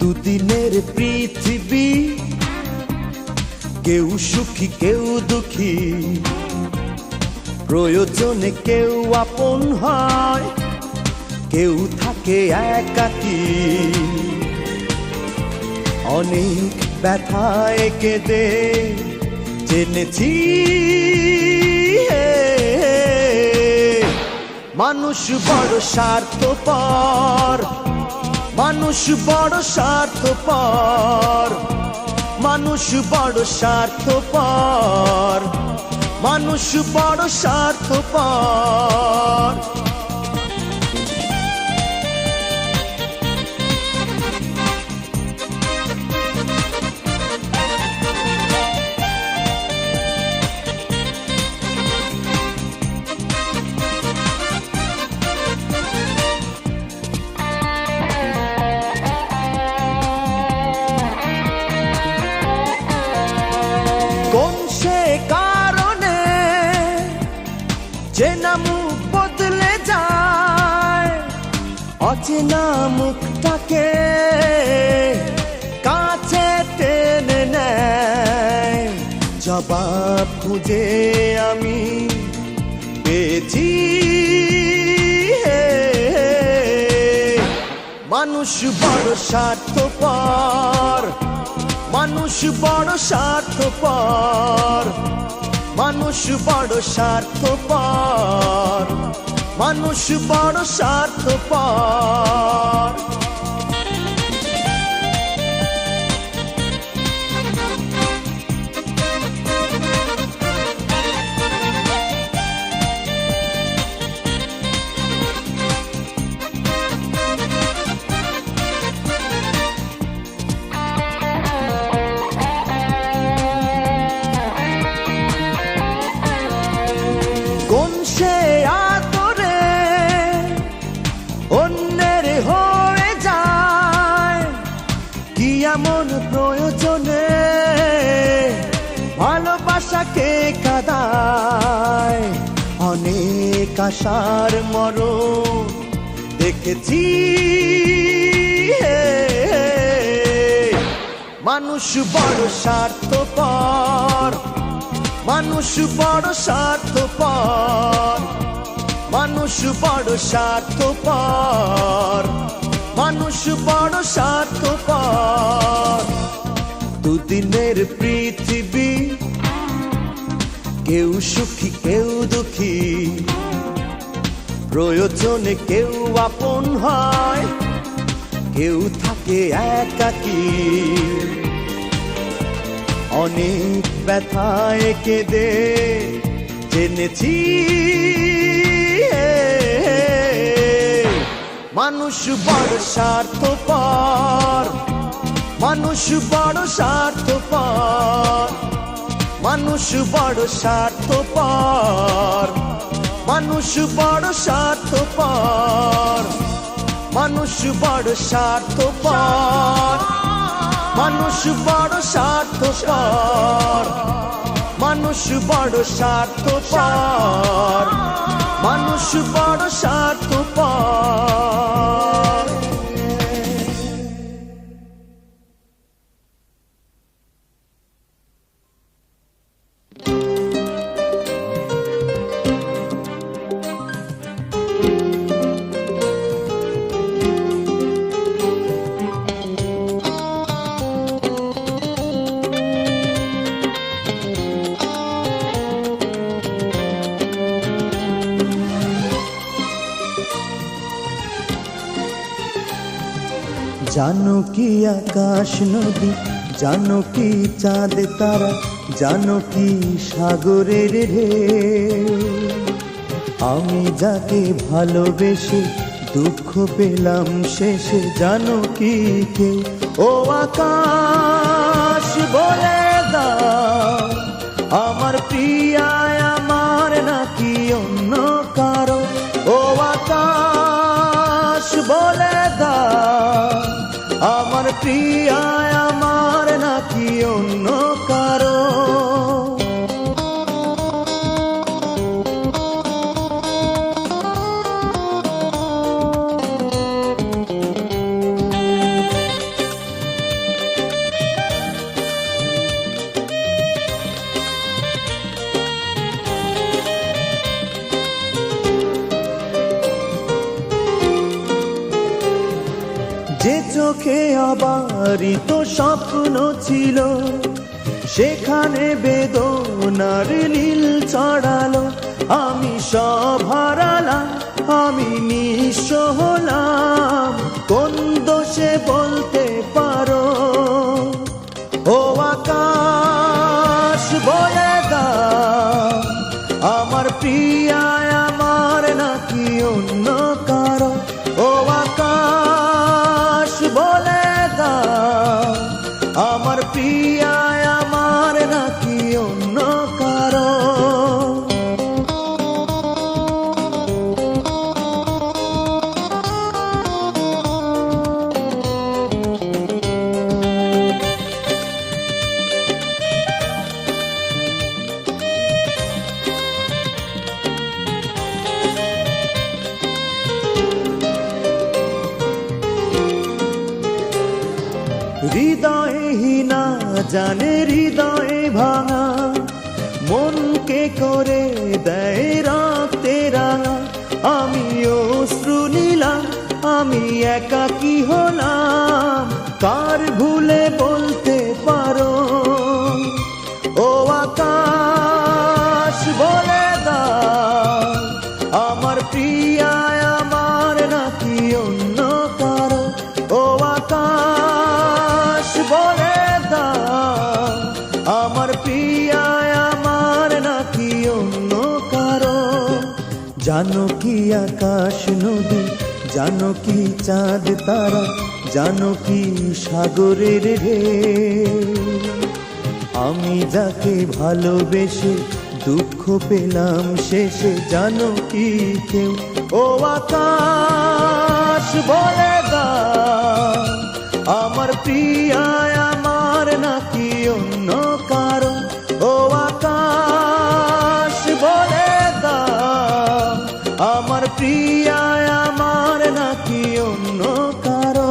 দুদিনের পৃথিবী, কেউ সুখী কেউ দুঃখী, প্রয়োজনে কেউ আপন হয়, কেউ থাকে একাকী। অনেক ব্যথায় কেঁদে জেনেছি মানুষ বড় স্বার্থপর, মানুষ বড় স্বার্থপর, মানুষ বড় স্বার্থপর, মানুষ বড় স্বার্থপর। চেনা মুখ বদলে যায়, অচেনা মুখটাকে কাছে টেনে নেয়। জবাব খুঁজে আমি পেয়েছি মানুষ বড় স্বার্থপর, মানুষ বড় স্বার্থপর, মানুষ বড় স্বার্থপর, মানুষ বড় স্বার্থপর। কোন সে আদরে অন্যের হয়ে যায়, কি এমন প্রয়োজনে ভালোবাসাকে কাঁদায়। অনেক আশার মরণ দেখেছি মানুষ বড় স্বার্থপর, মানুষ বড় স্বার্থপর, মানুষ বড় স্বার্থপর, মানুষ বড় স্বার্থপর। দুদিনের পৃথিবী, কেউ সুখী কেউ দুঃখী, প্রয়োজনে কেউ আপন হয়, কেউ থাকে একাকী। অনেক ব্যথায় কেঁদে জেনেছি মানুষ বড় স্বার্থপর, মানুষ বড় স্বার্থপর, মানুষ বড় স্বার্থপর, মানুষ বড় স্বার্থপর, মানুষ বড় স্বার্থপর, মানুষ বড় স্বার্থপর, মানুষ বড় স্বার্থপর, মানুষ বড় স্বার্থপর। জানো কি আকাশ নদী, জানো কি চাঁদ তারা, জানো কি সাগরের ঢেউ। আমি যাকে ভালোবেসে দুঃখ পেলাম শেষে, জানো কি কে? ও আকাশ বলে দাও, আমার প্রিয়ায় আমার নাকি অন্য কারো? ও আকাশ বলে দাও, আমার প্রিয়ায় আমার নাকি অন্য কারো? যে চোখে অবারিত স্বপ্ন ছিল, সেখানে বেদনার নীল চড়ালো। আমি সব হারালাম, আমি নিঃস্ব হলাম, কোন দোষে বলতে পারো? ও আকাশ বলে দাও, আমার প্রিয়া আমার নাকি অন্য কারো? ও আকাশ বলে দাও, আমার প্রিয়া আমার নাকি অন্য কারো? হৃদয়ে হীনা জানে হৃদয়ে ভাঙা, মনকে করে দেয় রক্তে রাঙা। আমি অশ্রু নিলাম, আমি একাকী হলাম, কার ভুলে বলতে পারো? ও আকাশ বলে দাও, আমার প্রিয়া আমার নাকি অন্য কারো? ও আকাশ বলে দাও, আমার প্রিয়া আমার নাকি অন্য কারো? জানো কি আকাশ নদী, জানো কি চাঁদ তারা, জানো কি সাগরের ঢেউ? আমি যাকে ভালোবেসে দুঃখ পেলাম শেষে, জানো কি কেউ? ও আকাশ বলে দাও, আমার প্রিয়া আমার নাকি অন্য কারো? ও আকাশ বলে দাও, আমার প্রিয়া আমার নাকি অন্য কারো?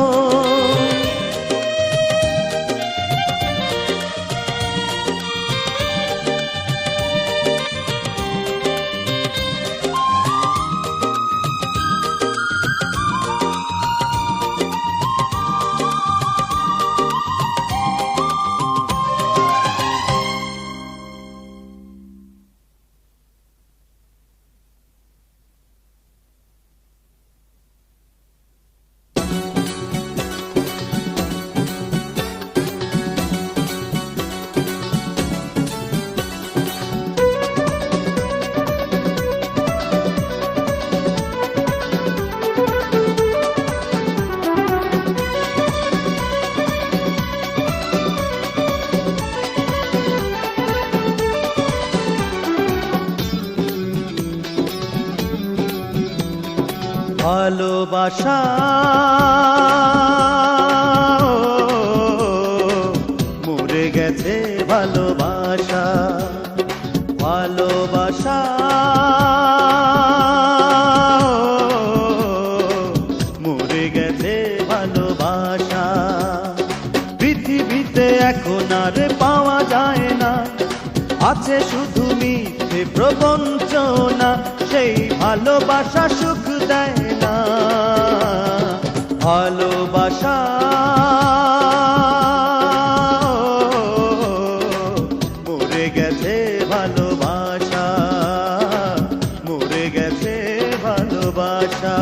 ভালোবাসা মরে গেছে, ভালোবাসা ভালোবাসা মরে গেছে, ভালোবাসা পৃথিবীতে এখন আর পাওয়া যায় না, আছে শুধু মিথ্যে প্রবঞ্চনা। সেই ভালোবাসা সুখ দেয় না, ভালোবাসা মরে গেছে, ভালোবাসা মরে গেছে, ভালোবাসা।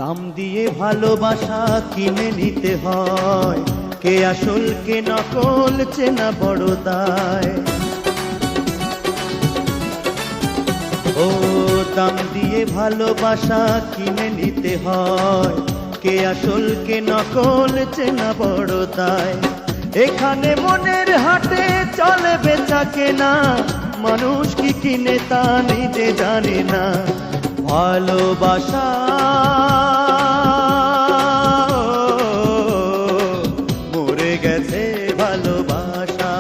দাম দিয়ে ভালোবাসা কিনে নিতে হয়, কে আসল কে নকল চেনা বড় দায়। ও দাম দিয়ে ভালোবাসা কিনে নিতে হয়, কে আসল কে নকল চেনা বড় দায়। এখানে মনের হাটে চলে বেচা কেনা, মানুষ কি কিনে তা নিজে জানে না। ভালোবাসা মরে গেছে, ভালোবাসা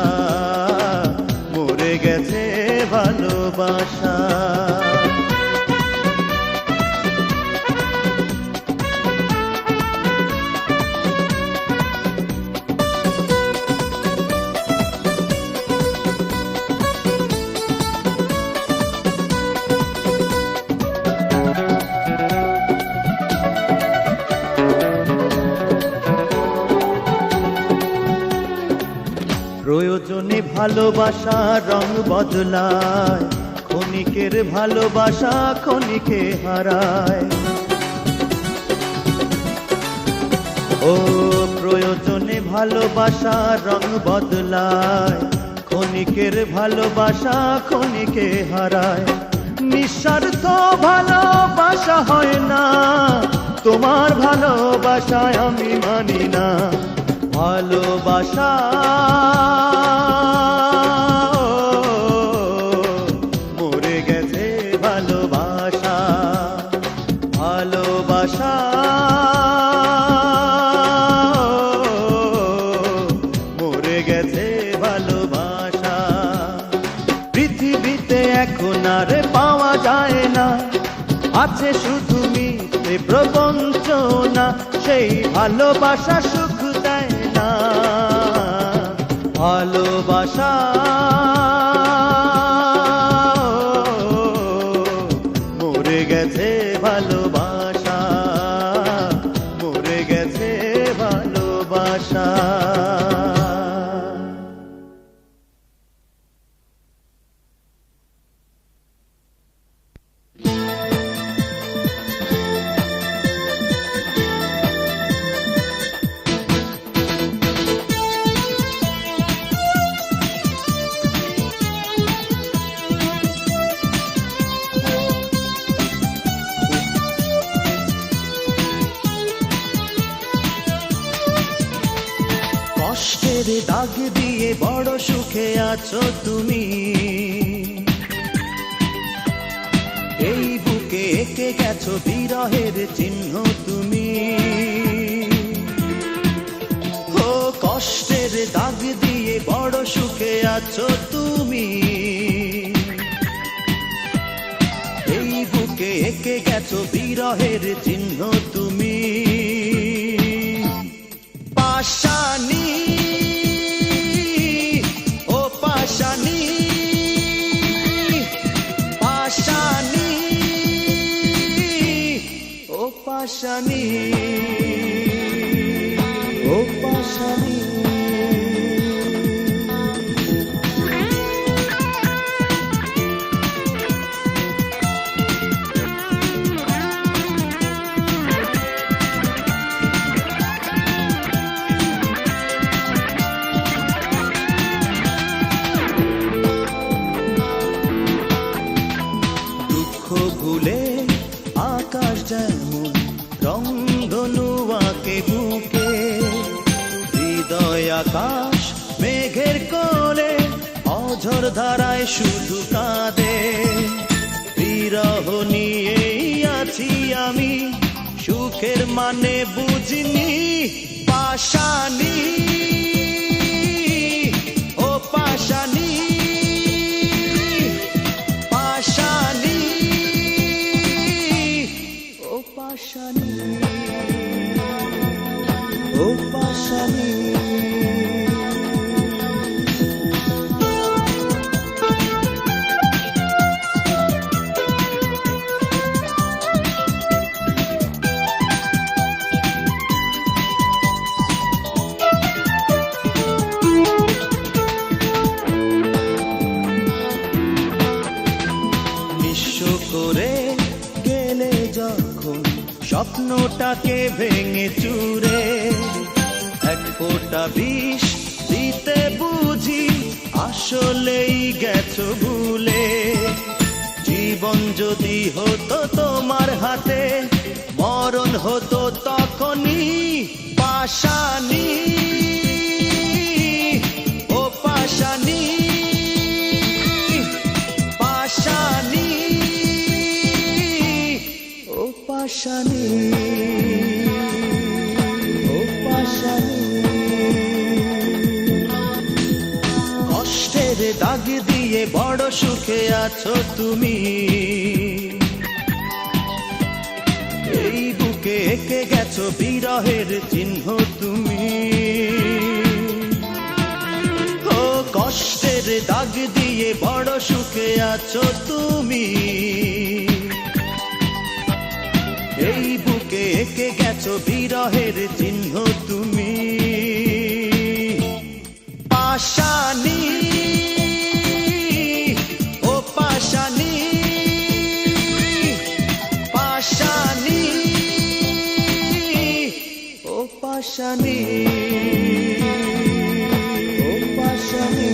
প্রয়োজনে ভালোবাসা রং বদলায়, ক্ষণিকের ভালোবাসা ক্ষণিকে হারায়। ও প্রয়োজনে ভালোবাসা রং বদলায়, ক্ষণিকের ভালোবাসা ক্ষণিকে হারায়। নিঃস্বার্থ ভালোবাসা হয় না, তোমার ভালোবাসায় আমি মানি না। ভালোবাসা মরে গেছে, ভালোবাসা ভালোবাসা মরে গেছে, ভালোবাসা পৃথিবীতে এখন আর পাওয়া যায় না। আছে শুধু মিথ্যে প্রবঞ্চনা, সেই ভালোবাসা সুখ দেয় না। ভালোবাসা মরে গেছে, ভালোবাসা মরে গেছে, ভালোবাসা। কষ্টের দাগ দিয়ে বড় সুখে আছো তুমি, এই বুকে এঁকে গেছো বিরহের চিহ্ন তুমি। ও কষ্টের দাগ দিয়ে বড় সুখে আছো তুমি, এই বুকে এঁকে গেছো বিরহের চিহ্ন তুমি। পাশানি ও পাশানি, পাশানি ও পাশানি, ও পাশানি। ভুলে আকাশ যেমন রংধনু আঁকে বুকে, হৃদয় আকাশ মেঘের কোলে অঝোর ধারায় শুধু কাঁদে। বিরহ নিয়েই আছি আমি, সুখের মানে বুঝিনি। পাশানি ও পাশানি, পাশানি ও পাশানি, ও পাশানি। নিঃস্ব করে গেলে যখন স্বপ্নটাকে ভেঙে চুরে, এক ফোঁটা বিষ দিতে বুঝি আসলেই গেছো ভুলে। জীবন যদি হতো তোমার হাতে, মরণ হতো তখনই। পাশানি ও পাশানি, পাশানি ও পাশানি, ও পাশানি। কষ্টের দাগ দিয়ে বড় সুখে আছো তুমি, এই বুকে এঁকে গেছো বিরহের চিহ্ন তুমি। ও কষ্টের দাগ দিয়ে বড় সুখে আছো তুমি, এই বুকে এঁকে গেছো বিরহের চিহ্ন তুমি। পাশানি ও পাশানি পাশানি ও পাশানি ও পাশানি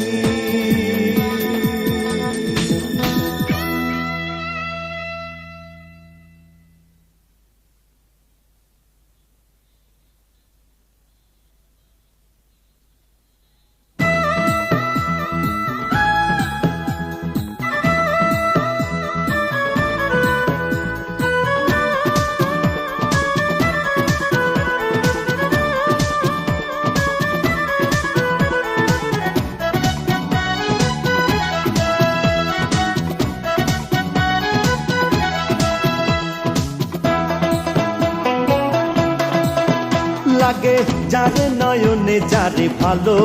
লাগে যারে নয়নে যারে ভালো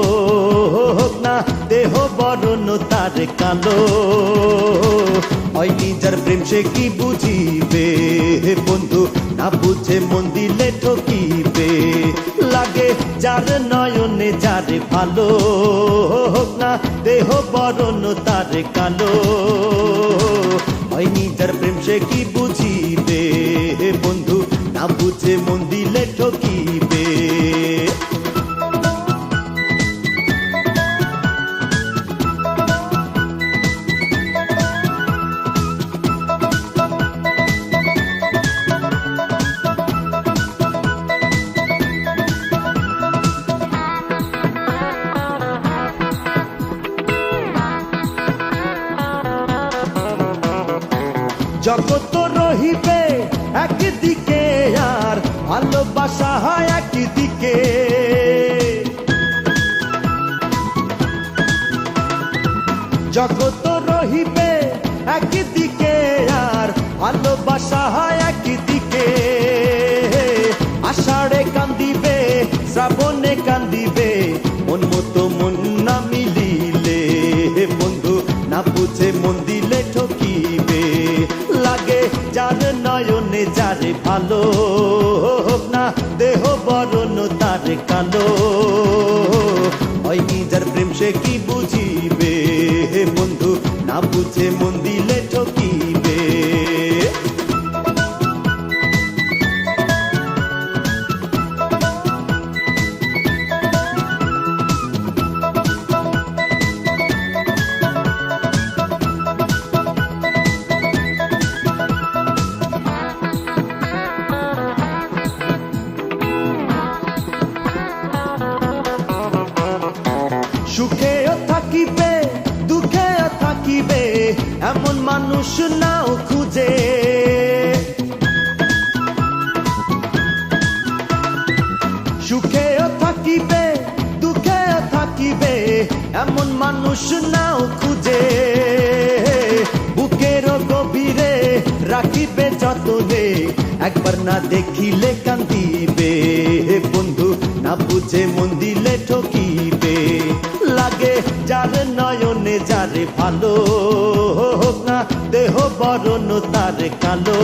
হোক না দেহ বরণ তারে কালো ওই নিজের প্রেম সে কি বুঝিবে বন্ধু না বুঝে মন দিলে ঠকিবে লাগে যারে নয়নে যারে ভালো হোক না দেহ বরণ তারে কালো ওই নিজের প্রেম সে কি বুঝিবে বন্ধু না বুঝে মন দিলে ঠকিবে জগৎ রহিবে একদিকে আর ভালোবাসা হয় একদিকে জগৎ রহিবে একদিকে আর ভালোবাসা হয় একদিকে আষাঢ়ে কান্দিবে শ্রাবণে কান্দিবে মন মতো মন না মিলিলে বন্ধু না বুঝে মন দিলে ঠকিবে লাগে যার নয়নে যারে ভালো হোক না দেহ বরণ তারে কালো ওই নিজের প্রেম সে কি বুঝিবে বন্ধু না বুঝে মন দিলে ঠকিবে সুখেও থাকিবে দুঃখেও থাকিবে এমন মানুষ নাও খুঁজে সুখেও থাকিবে দুঃখেও থাকিবে এমন মানুষ নাও খুঁজে বুকের গভীরে রাখিবে যতনে একবার না দেখিলে কান্দিবে বন্ধু না বুঝে মন দিলে ঠকিবে লাগে যার নয়নে যারে ভালো হোক না দেহ বরণ তারে কালো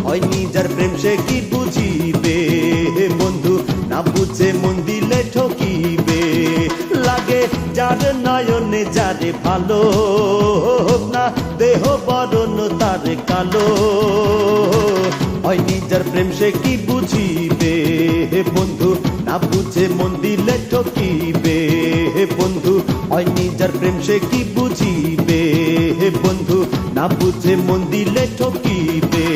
ওই নিজের প্রেম সে কি বুঝিবে বন্ধু না বুঝে মন দিলে ঠকিবে লাগে যার নয়নে যারে ভালো হোক না দেহ বরণ তারে কালো ওই নিজের প্রেম সে কি বুঝিবে বন্ধু না বুঝে মন দিলে ঠকিবে বন্ধু ওই নিজের প্রেম সে কি বুঝিবে বন্ধু না বুঝে মন দিলে ঠকিবে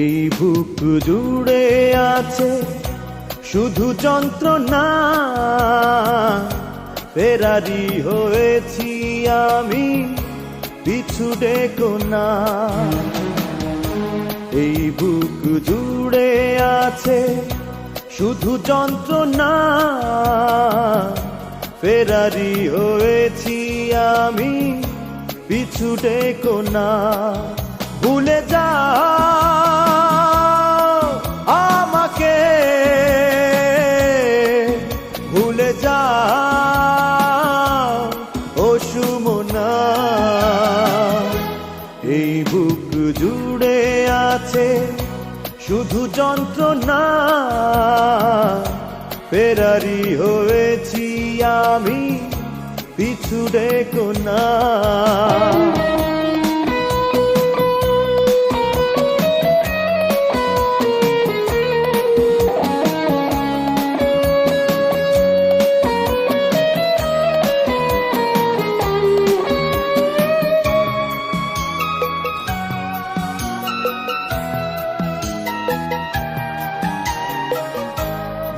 এই বুক জুড়ে আছে শুধু যন্ত্রণা, ফেরারি হয়েছি আমি, পিছু ডেকো না। এই বুক জুড়ে আছে শুধু যন্ত্রণা, ফেরারি হয়েছি আমি, পিছু ডেকো না। ভুলে যাও আমাকে, ভুলে যাও ও সুমনা। এই বুক জুড়ে আছে শুধু যন্ত্রণা, ফেরারি হয়েছি আমি, পিছু ডেকো না।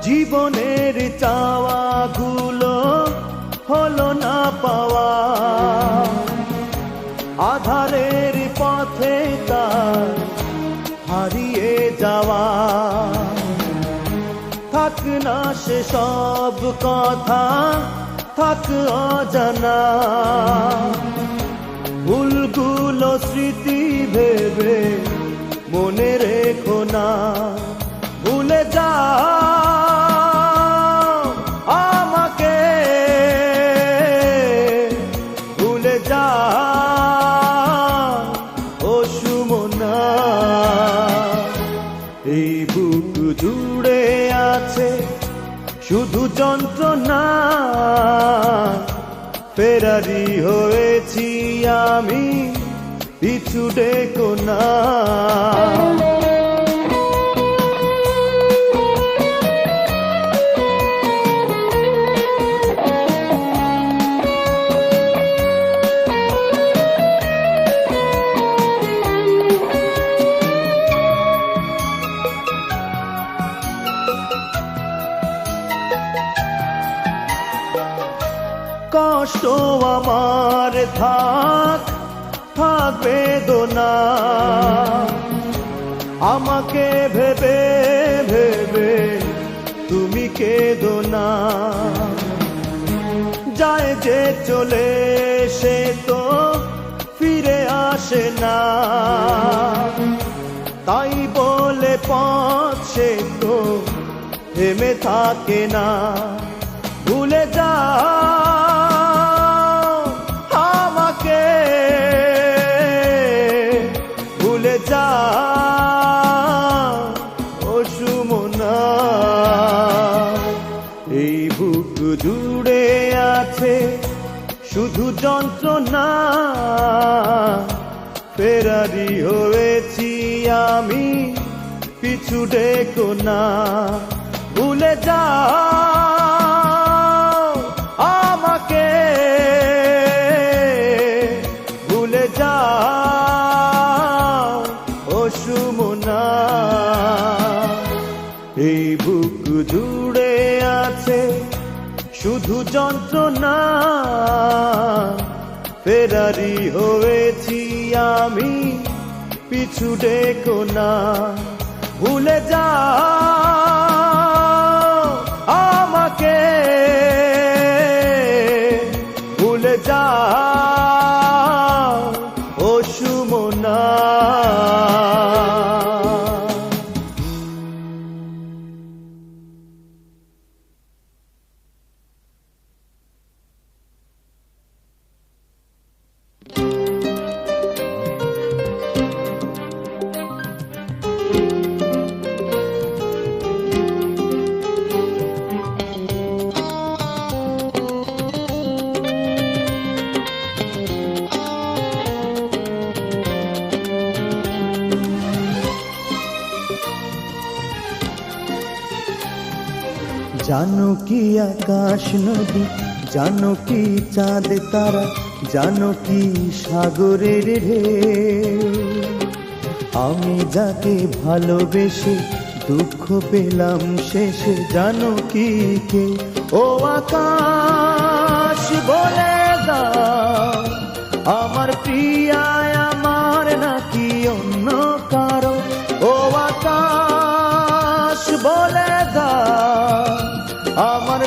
জীবনের চাওয়াগুলো হলো না পাওয়া, আধারের পথে তার হারিয়ে যাওয়া। থাক না সে সব কথা, থাক অজানা, ভুলগুলো স্মৃতি ভেবে মনে রেখো না। ভুলে যাও আমাকে, ভুলে যাও ও সুমনা। এই বুক জুড়ে আছে শুধু যন্ত্রণা, ফেরারি হয়েছি আমি, পিছু ডেকো না। কষ্ট আমার থাক, থাক বেদনা, আমাকে ভেবে ভেবে তুমি কেঁদো না। যায় যে চলে সে তো ফিরে আসে না, তাই বলে পথ সে তো থেমে থাকে না। ভুলে যাও আমাকে, ভুলে যাও ও সুমনা। এই বুক জুড়ে আছে শুধু যন্ত্রণা, ফেরারি হয়েছি আমি, পিছু ডেকো না। ভুলে যাও আমাকে, ভুলে যাও ও সুমনা। এই বুক জুড়ে আছে শুধু যন্ত্রণা, ফেরারি হয়েছি আমি, পিছু ডেকো না। ভুলে যাও আমাকে, ভুলে যাও ও সুমনা। জানো কি আকাশ নদী, জানো কি চাঁদ তারা, জানো কি সাগরের ঢেউ। আমি যাকে ভালোবেসে দুঃখ পেলাম শেষে, জানো কি কে? ও আকাশ বলে দাও, আমার প্রিয়া আমার নাকি অন্য কারো?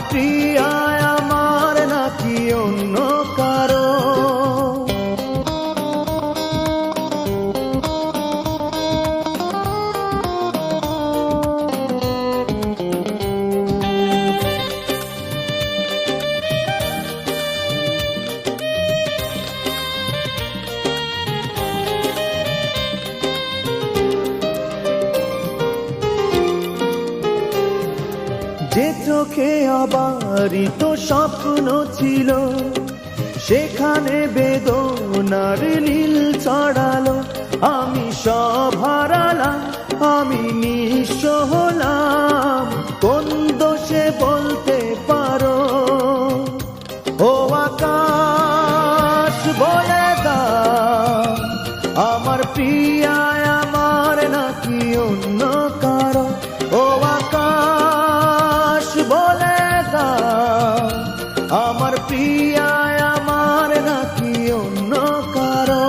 প্রিয়া আমার নাকি অন্য কারো। যে চোখে অবারিত স্বপ্ন ছিল, সেখানে বেদনার নীল ছড়ালো। আমি সব হারালাম, আমি নিঃস্ব হলাম, কোন দোষে বলতে পারো? ও আকাশ বলে দাও, আমার প্রিয়া আমার নাকি অন্য কারো। ও আকাশ বলে দাও, আমার প্রিয়া আমার নাকি অন্য কারো।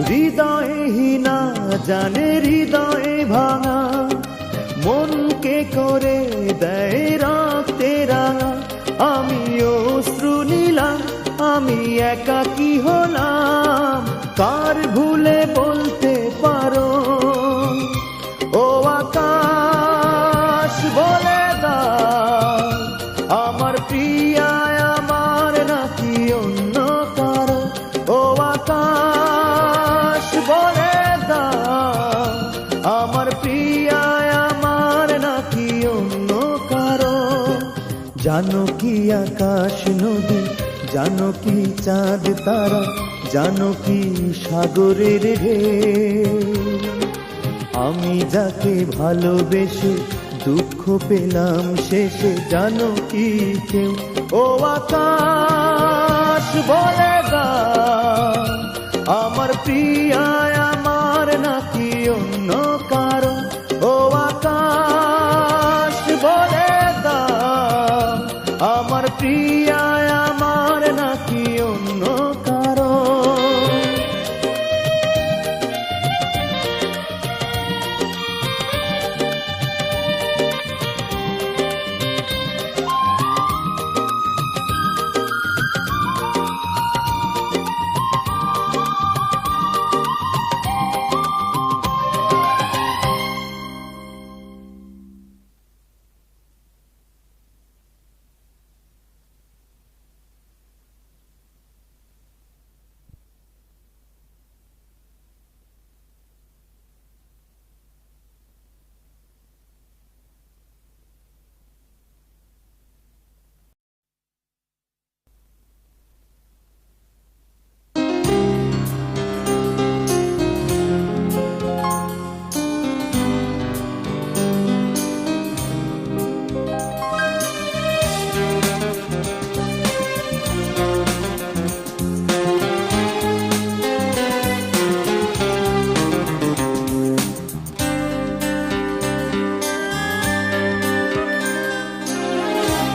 হৃদয়ে হীনা জানে হৃদয়ে ভাঙা, মনকে করে দেয় রক্তে রাঙা। আমি অশ্রু নিলাম, আমি একাকী হলাম, কার ভুলে বলতে পারো? ও আকাশ বলে দাও, আমার প্রিয়া আমার নাকি অন্য কারো। ও আকাশ বলে দাও, আমার প্রিয়া আমার নাকি অন্য কারো। জানো কি আকাশ নদী, জানো কি চাঁদ তারা, জানো কি সাগরের ঢেউ, আমি যাকে ভালোবেসে দুঃখ পেলাম শেষে, জানো কি কেউ? ও আকাশ বলে দাও, আমার প্রিয়া আমার নাকি অন্য কারো। ও আকাশ বলে দাও, আমার প্রিয়া আমার নাকি অন্য কারো।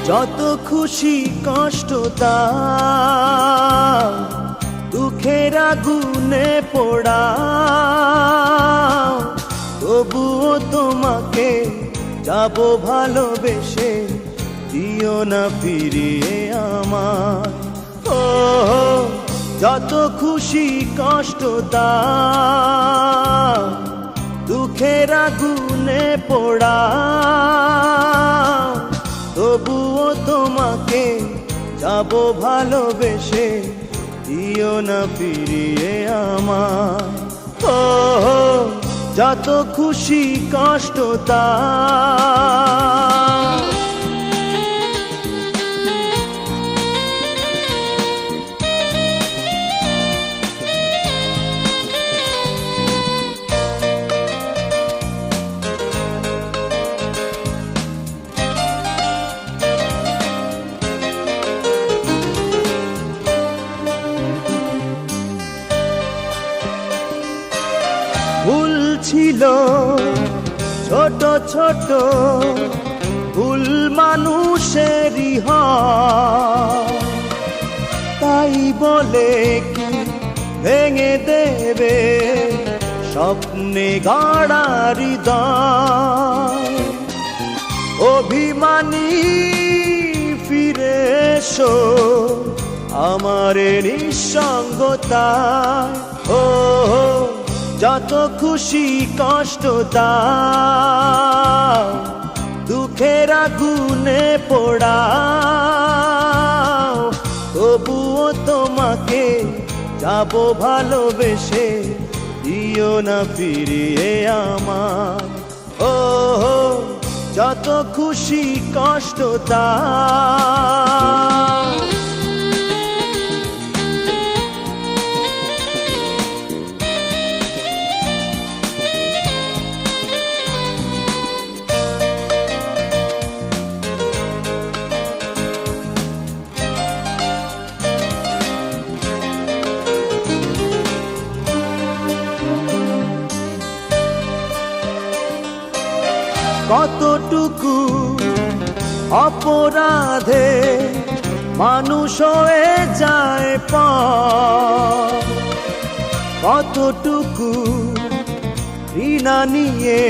যত খুশি কষ্ট দাও, দুঃখের আগুনে পোড়াও, তবুও তোমাকে যাব ভালোবেসে, দিও না ফিরিয়ে আমার। ও যত খুশি কষ্ট দাও, দুঃখের আগুনে পোড়াও, তবুও তোমাকে যাব ভালোবেসে, দিও না ফিরিয়ে আমার। ও যত খুশি কষ্ট দাও। ছিল ছোট ছোট ভুল মানুষেরই হয়, তাই বলে কি ভেঙে দেবে স্বপ্নে গড়া হৃদয়। অভিমানী ফিরে এসো আমার নিঃসঙ্গতায়, ও যত খুশি কষ্ট দাও দুঃখের আগুনে পোড়াও, তবুও তোমাকে যাব ভালোবেসে, দিও না ফিরিয়ে আমার। ও যত খুশি কষ্ট দাও। কতটুকু অপরাধে মানুষ হয়ে যায় পর, কতটুকু ঘৃণা নিয়ে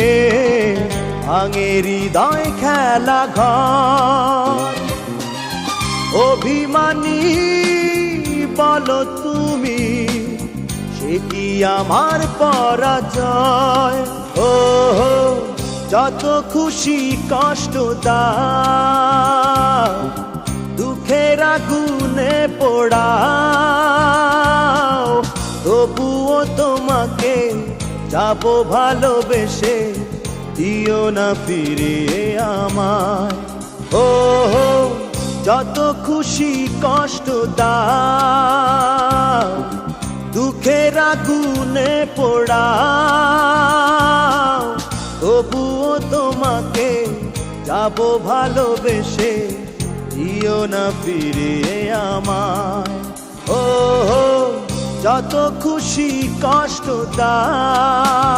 ভাঙে হৃদয় খেলা ঘর। অভিমানী বলো তুমি, সে কি আমার পরাজয়? ও যত খুশি কষ্ট দাও দুঃখের আগুনে পোড়াও, তবুও তোমাকে যাব ভালোবেসে, দিও না ফিরিয়ে আমায়। ও যত খুশি কষ্ট দাও দুঃখের আগুনে পোড়াও, তবুও তোমাকে যাব ভালোবেসে, দিও না ফিরিয়ে আমায়। ও যত খুশি কষ্ট দাও।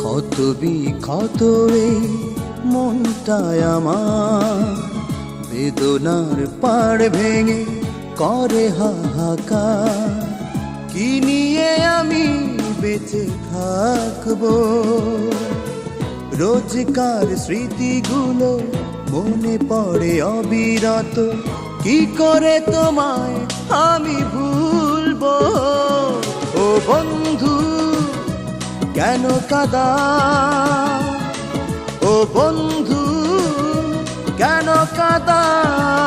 কত বিক্ষত এই মনটায় আমার, বেদনার পাড় ভেঙে করে হাহাকার। কি নিয়ে আমি বেঁচে থাকবো? রোজকার স্মৃতিগুলো মনে পড়ে অবিরত, কি করে তোমায় আমি ভুলবো? ও বন্ধু কেন কাঁদাও? ও বন্ধু কেন কাঁদাও?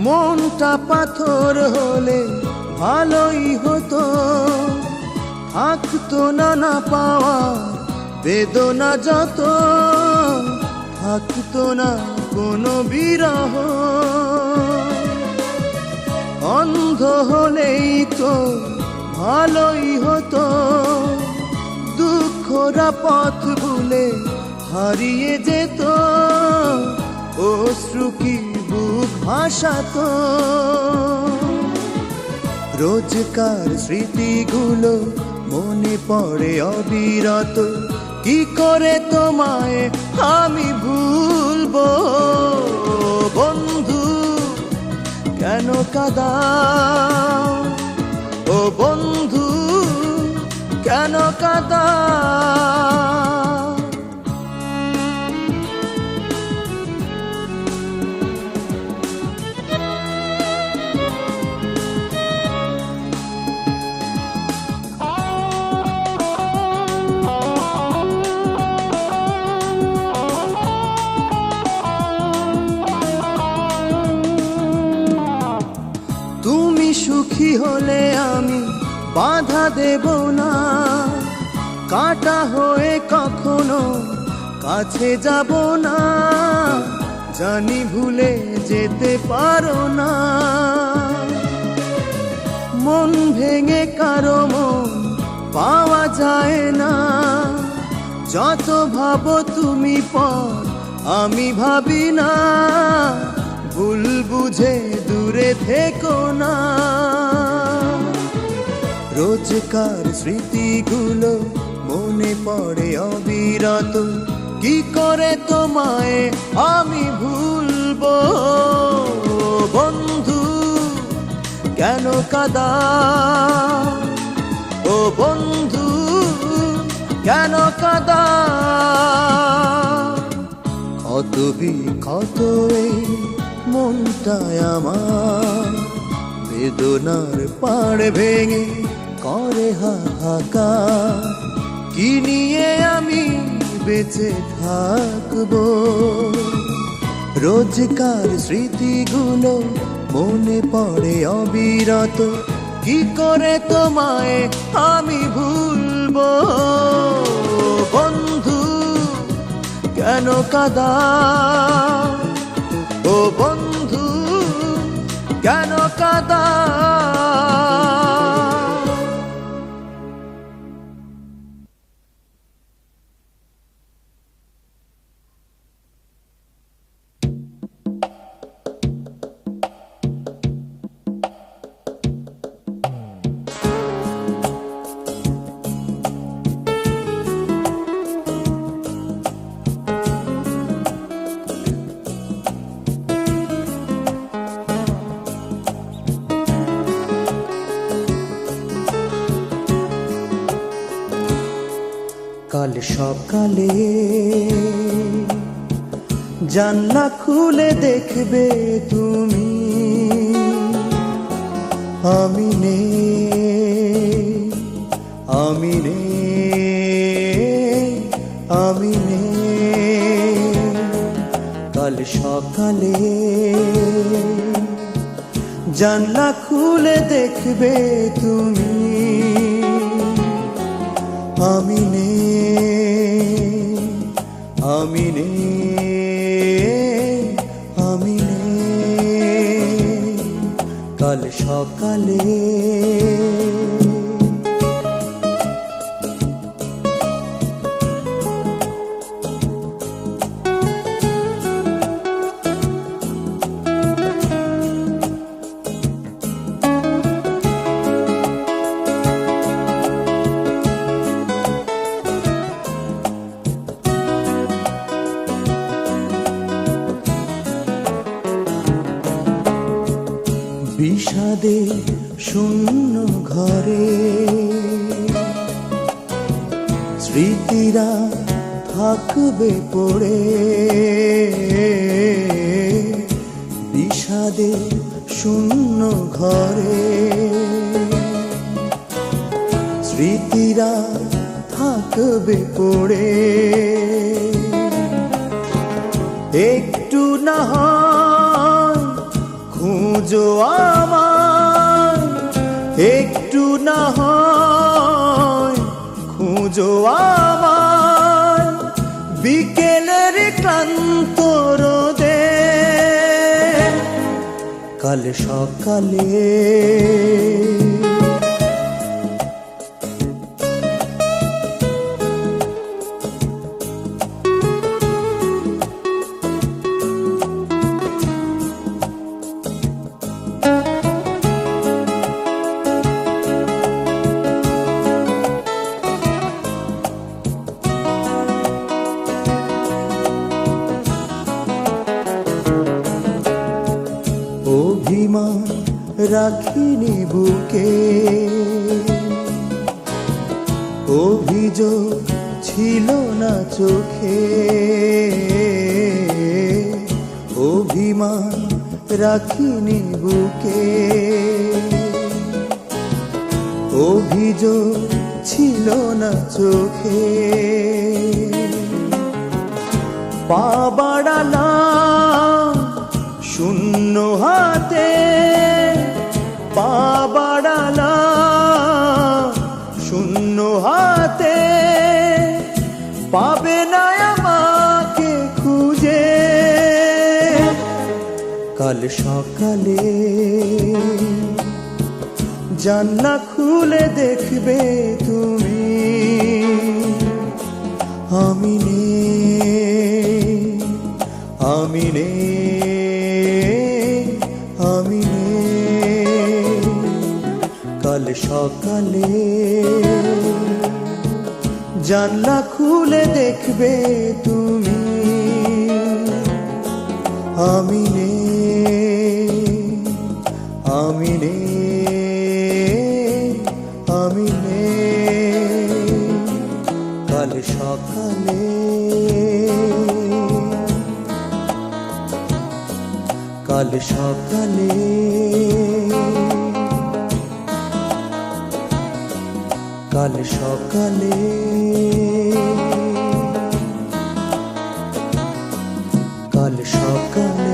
মনটা পাথর হলে ভালোই হতো, থাকতো না পাওয়া বেদনা যত, থাকতো না কোনো বিরহ। অন্ধ হলেই তো ভালোই হতো, দুঃখরা পথ ভুলে হারিয়ে যেত, অশ্রু কি বুক ভাসাতো। রোজকার স্মৃতিগুলো মনে পড়ে অবিরত, কি করে তোমায় আমি ভুলবো? বন্ধু কেন কাঁদাও? ও বন্ধু কেন কাঁদাও? হলে আমি বাধা দেব না, কাটা হয়ে কখনো কাছে যাব না, জানি ভুলে যেতে পারো না। মন ভেঙে কারো মন পাওয়া যায় না, যত ভাবো তুমি পর আমি ভাবি না, ভুল বুঝে দূরে থেকো না। রোজকার স্মৃতিগুলো মনে পড়ে অবিরত, কি করে তোমায় আমি ভুলবো। বন্ধু কেন কাঁদাও, ও বন্ধু কেন কাঁদাও। কত বিক্ষত এই মনটায় আমার, বেদনার পাড় ভেঙে করে হাহাকার, কি নিয়ে আমি বেঁচে থাকবো। রোজকার স্মৃতিগুলো মনে পড়ে অবিরত, কি করে তোমায় আমি ভুলবো। বন্ধু কেন কাঁদাও, ও বন্ধু কেন কাঁদাও। কাল সকালে জানলা খুলে দেখবে তুমি, আমি নেই, আমি নেই, আমি নেই। কাল সকালে জানলা খুলে দেখবে তুমি, আমি নেই, আমি নেই, আমি নেই। কাল সকালে বিষাদে শূন্য ঘরে স্মৃতিরা থাকবে পড়ে, বিষাদে শূন্য ঘরে স্মৃতিরা থাকবে পড়ে। একটু না হয় খুঁজো আমায়, একটু না হয় খুঁজো আমায়, বিকেলের ক্লান্ত রোদে। কাল সকালে অভিমান রাখিনি বুকে, অভিযোগ ছিল না চোখে, অভিমান রাখিনি বুকে, অভিযোগ ছিল না চোখে। পা বাড়ালাম শূন্য হাতে, পা বাড়ালাম পাবে না আমাকে খুঁজে। কাল সকালে জানলা খুলে দেখবে তুমি আমি নেই, আমি নেই, আমি নেই। কাল সকালে জানলা খুলে দেখবে তুমি আমি নেই, আমি নেই, আমি নেই। কাল সকালে, কাল সকালে, কাল সকালে, কাল সকালে।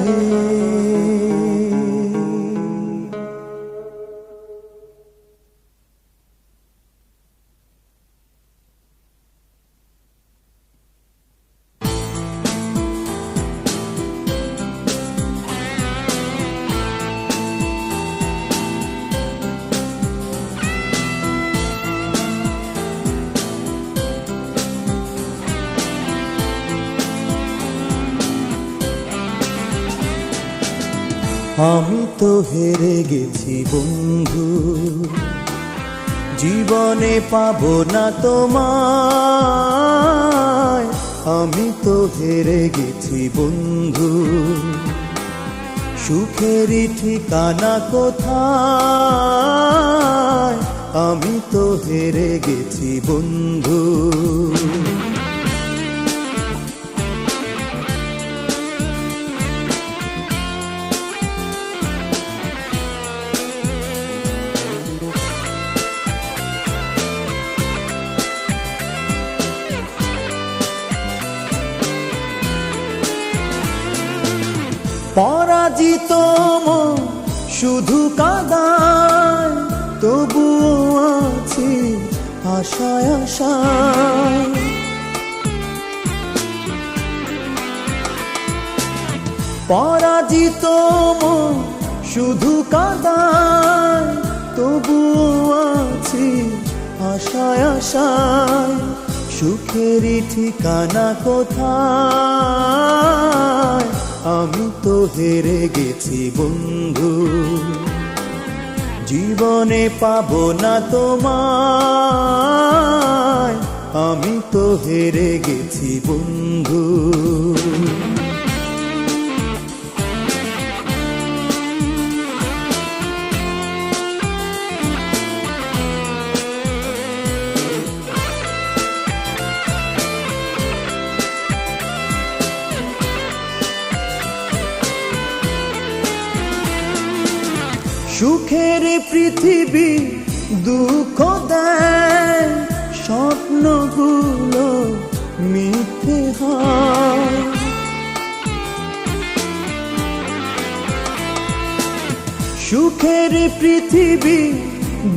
আমি তো হেরে গেছি বন্ধু, জীবনে পাবো না তোমায়। আমি তো হেরে গেছি বন্ধু, সুখেরই ঠিকানা কোথায়। আমি তো হেরে গেছি বন্ধু। পরাজিত মন শুধু কাঁদায়, তবুও আছি আশায় আশায়। পরাজিত মন শুধু কাঁদায়, তবুও আছি আশায় আশায়। সুখেরই ঠিকানা কোথায়। আমি তো হেরে গেছি বন্ধু, জীবনে পাবো না তোমায়। আমি তো হেরে গেছি বন্ধু। সুখের পৃথিবী দুঃখ দেয়, স্বপ্নগুলো মিথ্যে হয়। সুখের পৃথিবী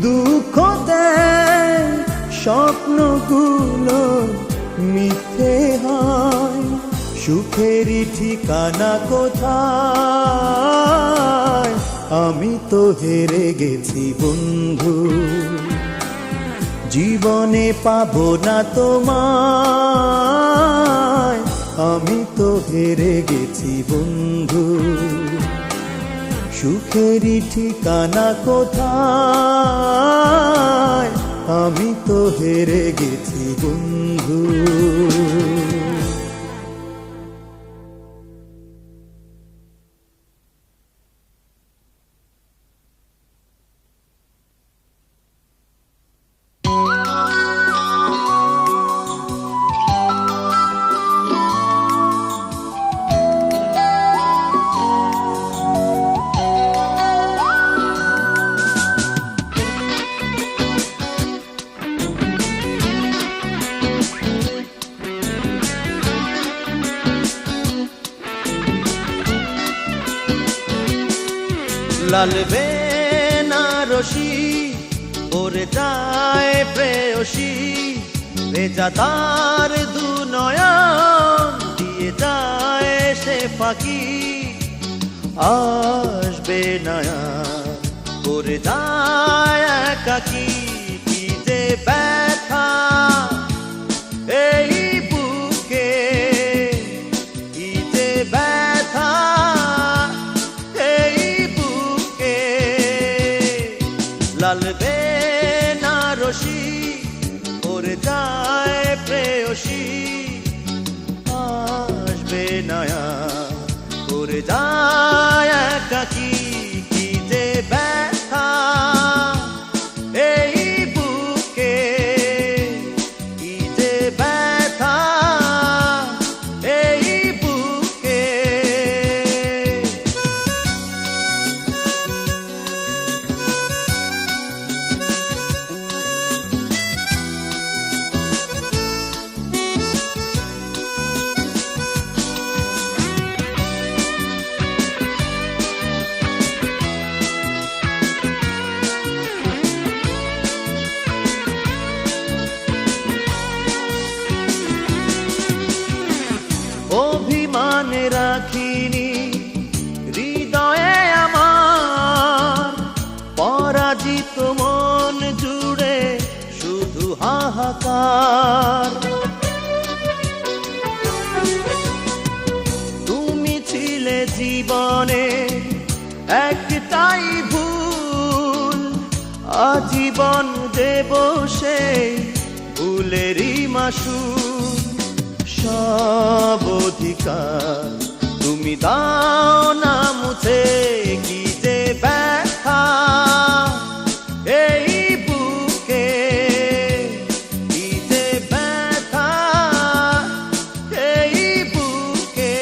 দুঃখ দেয়, স্বপ্নগুলো মিথ্যে হয়। সুখেরই ঠিকানা কোথায়। আমি তো হেরে গেছি বন্ধু, জীবনে পাবো না তোমায়। আমি তো হেরে গেছি বন্ধু, সুখেরই ঠিকানা কোথায়। আমি তো হেরে গেছি বন্ধু। লাল বেনারসি পরে যায় প্রেয়সী, ভেজা তার দু বাকি আসবে না করে যায় একাকি কি যে ব্যথা এই বুকে কি যে ব্যথা এই বুকে লালবে না রশি করে যায় প্রেয়সী আসবে না করে যায় একাকি কি যে ব্যথা এই বুকে কি যে ব্যথা এই বুকে অভিমান রাখিনি হৃদয়ে আমার পরাজিত মন জুড়ে শুধু হাহাকার তুমি ছিলে জীবনে একটাই ভুল আজীবন দেব সেই ভুলেরই মাসুল সব অধিকার তুমি দাও না মুছে কি যে ব্যথা এই বুকে কি যে ব্যথা এই বুকে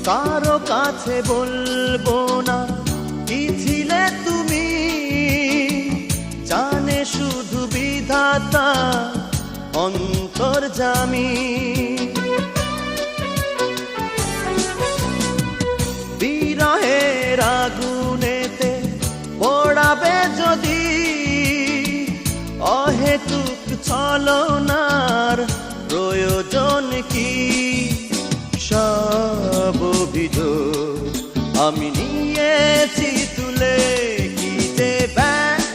কারো কাছে বলবো না কি ছিলে তুমি জানে শুধু বিধাতা অন্তর্যামী বিরহের আগুনেতে পোড়াবে যদি অহেতুক ছলনার প্রয়োজন কি সব অভিযোগ আমি